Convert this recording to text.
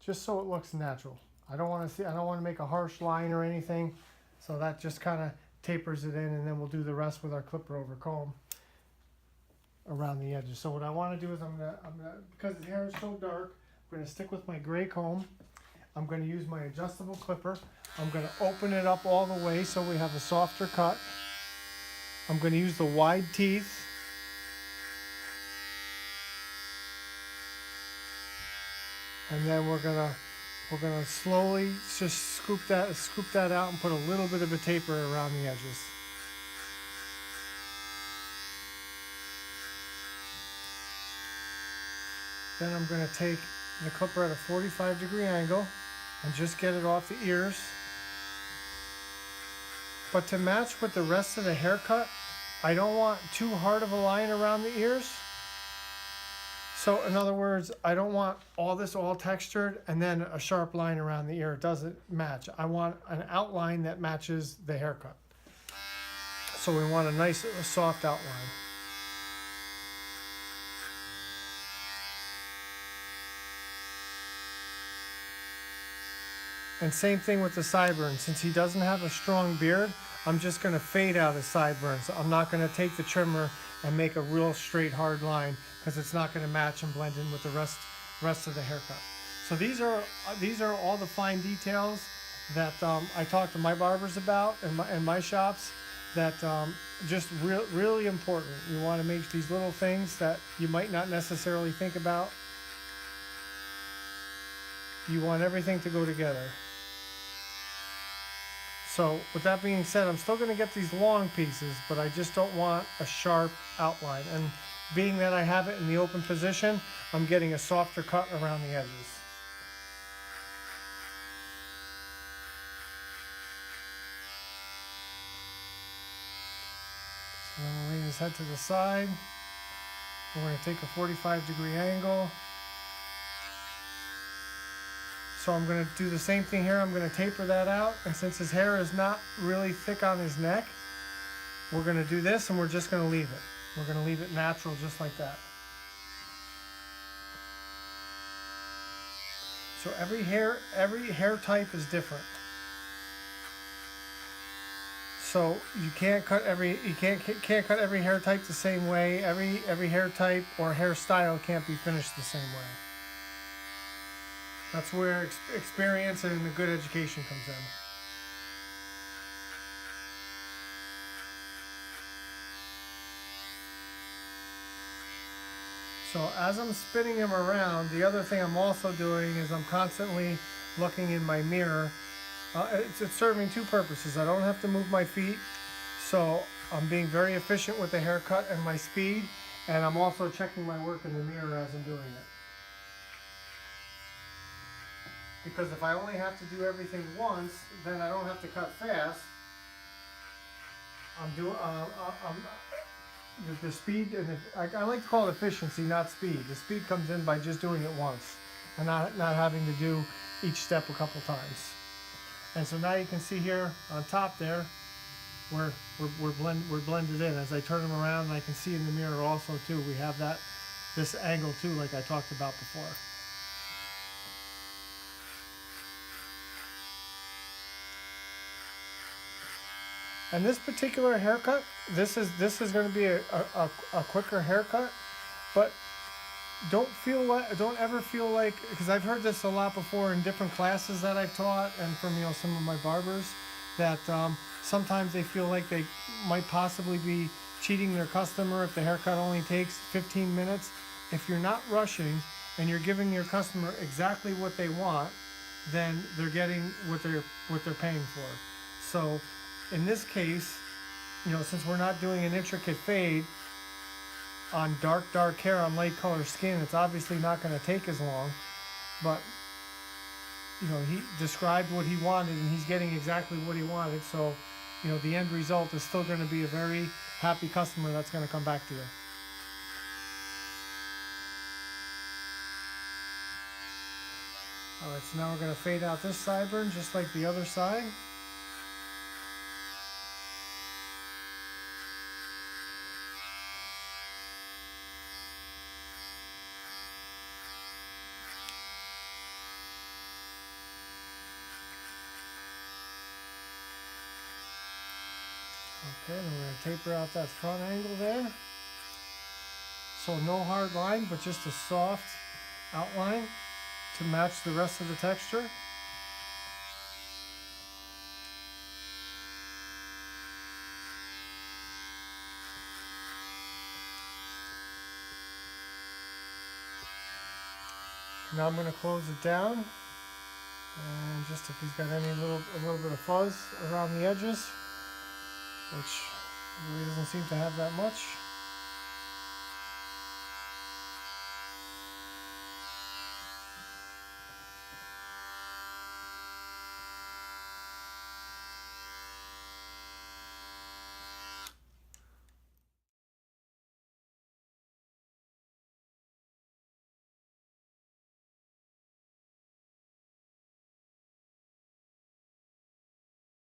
just so it looks natural. I don't want to make a harsh line or anything, so that just kind of tapers it in, and then we'll do the rest with our clipper over comb around the edges. So what I want to do is I'm gonna because the hair is so dark, I'm gonna stick with my gray comb. I'm gonna use my adjustable clipper. I'm gonna open it up all the way so we have a softer cut. I'm gonna use the wide teeth. And then we're gonna slowly just scoop that out and put a little bit of a taper around the edges. Then I'm gonna take the clipper at a 45-degree angle and just get it off the ears. But to match with the rest of the haircut, I don't want too hard of a line around the ears. So in other words, I don't want all this all textured and then a sharp line around the ear. It doesn't match. I want an outline that matches the haircut. So we want a nice soft outline. And same thing with the sideburns. Since he doesn't have a strong beard, I'm just going to fade out his sideburns. I'm not going to take the trimmer and make a real straight hard line, because it's not going to match and blend in with the rest of the haircut. So these are all the fine details that I talk to my barbers about in my shops, that just really important. You want to make these little things that you might not necessarily think about. You want everything to go together. So with that being said, I'm still going to get these long pieces, but I just don't want a sharp outline. And being that I have it in the open position, I'm getting a softer cut around the edges. So I'm going to lay his head to the side. We're going to take a 45-degree angle. So I'm going to do the same thing here. I'm going to taper that out. And since his hair is not really thick on his neck, we're going to do this and we're just going to leave it. We're going to leave it natural just like that. So every hair type is different. So you can't cut every cut every hair type the same way. Every hair type or hairstyle can't be finished the same way. That's where experience and a good education comes in. So as I'm spinning him around, the other thing I'm also doing is I'm constantly looking in my mirror. It's serving two purposes. I don't have to move my feet, so I'm being very efficient with the haircut and my speed, and I'm also checking my work in the mirror as I'm doing it. Because if I only have to do everything once, then I don't have to cut fast. The speed, and I like to call it efficiency, not speed. The speed comes in by just doing it once and not having to do each step a couple times. And so now you can see here on top there, we're blended in. As I turn them around, and I can see in the mirror also too, we have this angle too, like I talked about before. And this particular haircut, this is going to be a quicker haircut, but don't ever feel like, because I've heard this a lot before in different classes that I've taught and from some of my barbers, that sometimes they feel like they might possibly be cheating their customer if the haircut only takes 15 minutes. If you're not rushing and you're giving your customer exactly what they want, then they're getting what they're paying for. So in this case, since we're not doing an intricate fade on dark hair on light color skin, it's obviously not going to take as long. But he described what he wanted, and he's getting exactly what he wanted. So the end result is still going to be a very happy customer that's going to come back to you. Alright, so now we're going to fade out this sideburn just like the other side. Okay, and we're going to taper out that front angle there. So no hard line, but just a soft outline to match the rest of the texture. Now I'm going to close it down, and just if he's got a little bit of fuzz around the edges, which really doesn't seem to have that much.